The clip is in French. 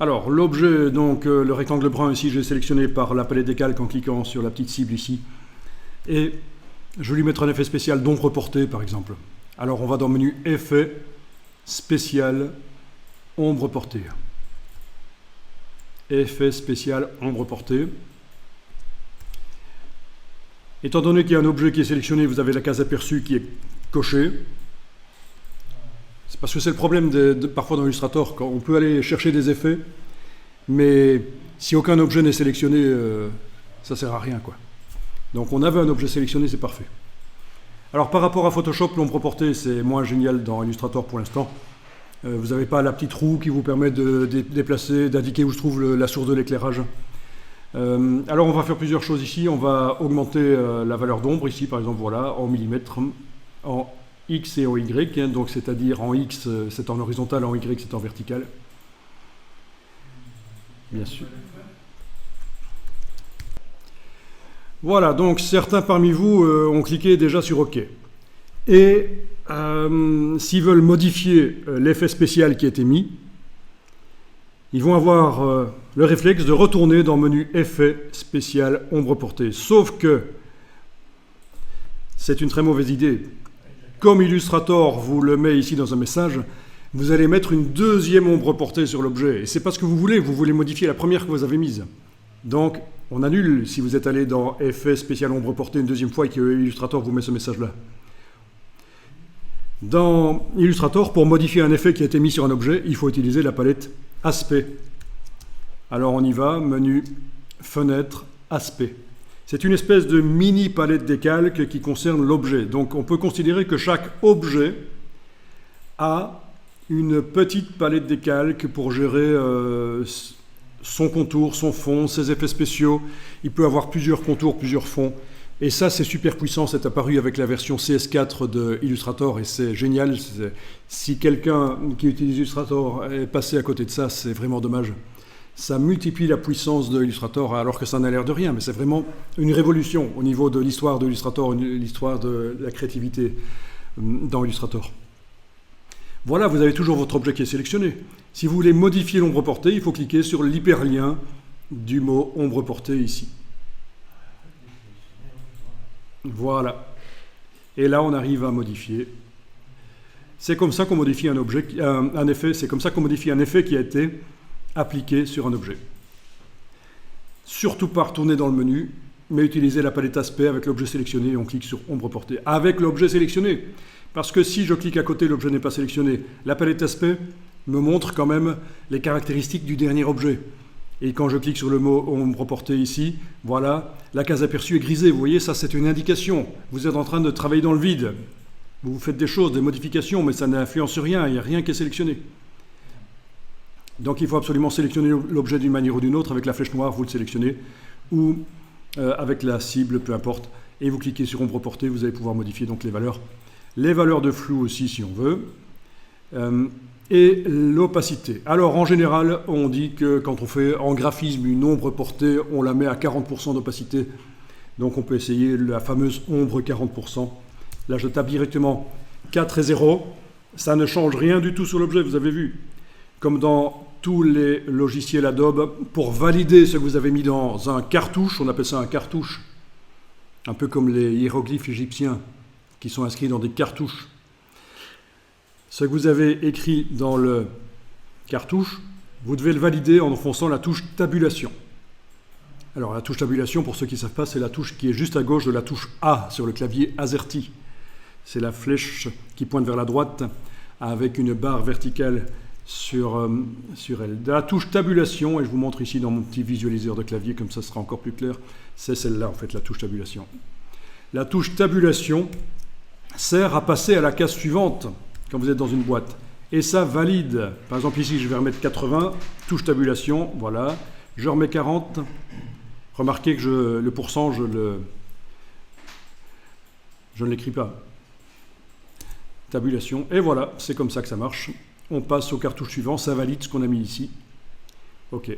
Alors, l'objet, donc le rectangle brun ici, j'ai sélectionné par la palette des calques en cliquant sur la petite cible ici. Et je vais lui mettre un effet spécial d'ombre portée, par exemple. Alors, on va dans le menu Effet, Spécial, Ombre portée. Effet spécial, ombre portée. Étant donné qu'il y a un objet qui est sélectionné, vous avez la case aperçue qui est cochée. C'est parce que c'est le problème parfois dans Illustrator, quand on peut aller chercher des effets, mais si aucun objet n'est sélectionné, ça ne sert à rien, quoi. Donc on avait un objet sélectionné, c'est parfait. Alors par rapport à Photoshop, l'ombre portée, c'est moins génial dans Illustrator pour l'instant. Vous n'avez pas la petite roue qui vous permet de déplacer, d'indiquer où se trouve la source de l'éclairage. Alors on va faire plusieurs choses ici. On va augmenter la valeur d'ombre ici, par exemple, voilà, en millimètres, en X et en Y. Hein, donc c'est-à-dire en X, c'est en horizontal, en Y, c'est en vertical. Bien sûr. Voilà, donc certains parmi vous ont cliqué déjà sur OK. Et s'ils veulent modifier l'effet spécial qui a été mis, ils vont avoir le réflexe de retourner dans le menu Effet spécial ombre portée. Sauf que c'est une très mauvaise idée. Comme Illustrator vous le met ici dans un message, vous allez mettre une deuxième ombre portée sur l'objet. Et c'est pas ce que vous voulez modifier la première que vous avez mise. Donc, on annule si vous êtes allé dans Effet spécial ombre portée une deuxième fois et que Illustrator vous met ce message-là. Dans Illustrator, pour modifier un effet qui a été mis sur un objet, il faut utiliser la palette Aspect. Alors on y va, menu, fenêtre, Aspect. C'est une espèce de mini palette des calques qui concerne l'objet. Donc on peut considérer que chaque objet a une petite palette des calques pour gérer son contour, son fond, ses effets spéciaux. Il peut avoir plusieurs contours, plusieurs fonds. Et ça, c'est super puissant, c'est apparu avec la version CS4 de Illustrator et c'est génial. Si quelqu'un qui utilise Illustrator est passé à côté de ça, c'est vraiment dommage. Ça multiplie la puissance de Illustrator alors que ça n'a l'air de rien, mais c'est vraiment une révolution au niveau de l'histoire de Illustrator, l'histoire de la créativité dans Illustrator. Voilà, vous avez toujours votre objet qui est sélectionné. Si vous voulez modifier l'ombre portée, il faut cliquer sur l'hyperlien du mot ombre portée ici. Voilà. Et là, on arrive à modifier. C'est comme ça qu'on modifie un objet, un effet. C'est comme ça qu'on modifie un effet qui a été appliqué sur un objet. Surtout pas retourner dans le menu, mais utiliser la palette aspect avec l'objet sélectionné et on clique sur ombre portée. Avec l'objet sélectionné. Parce que si je clique à côté, l'objet n'est pas sélectionné. La palette aspect me montre quand même les caractéristiques du dernier objet. Et quand je clique sur le mot ombre portée ici, voilà, la case aperçue est grisée. Vous voyez, ça c'est une indication. Vous êtes en train de travailler dans le vide. Vous faites des choses, des modifications, mais ça n'influence rien. Il n'y a rien qui est sélectionné. Donc il faut absolument sélectionner l'objet d'une manière ou d'une autre. Avec la flèche noire, vous le sélectionnez. Ou avec la cible, peu importe. Et vous cliquez sur ombre portée, vous allez pouvoir modifier donc les valeurs. Les valeurs de flou aussi, si on veut. Et l'opacité. Alors en général, on dit que quand on fait en graphisme une ombre portée, on la met à 40% d'opacité. Donc on peut essayer la fameuse ombre 40%. Là je tape directement 4 et 0. Ça ne change rien du tout sur l'objet, vous avez vu. Comme dans tous les logiciels Adobe, pour valider ce que vous avez mis dans un cartouche, on appelle ça un cartouche. Un peu comme les hiéroglyphes égyptiens qui sont inscrits dans des cartouches. Ce que vous avez écrit dans le cartouche, vous devez le valider en enfonçant la touche tabulation. Alors la touche tabulation, pour ceux qui ne savent pas, c'est la touche qui est juste à gauche de la touche A sur le clavier AZERTY. C'est la flèche qui pointe vers la droite avec une barre verticale sur elle. La touche tabulation, et je vous montre ici dans mon petit visualiseur de clavier, comme ça sera encore plus clair, c'est celle-là en fait, la touche tabulation. La touche tabulation sert à passer à la case suivante quand vous êtes dans une boîte. Et ça valide. Par exemple, ici, je vais remettre 80, touche tabulation, voilà. Je remets 40. Remarquez que le pourcent, je ne l'écris pas. Tabulation. Et voilà, c'est comme ça que ça marche. On passe au cartouche suivant, ça valide ce qu'on a mis ici. OK.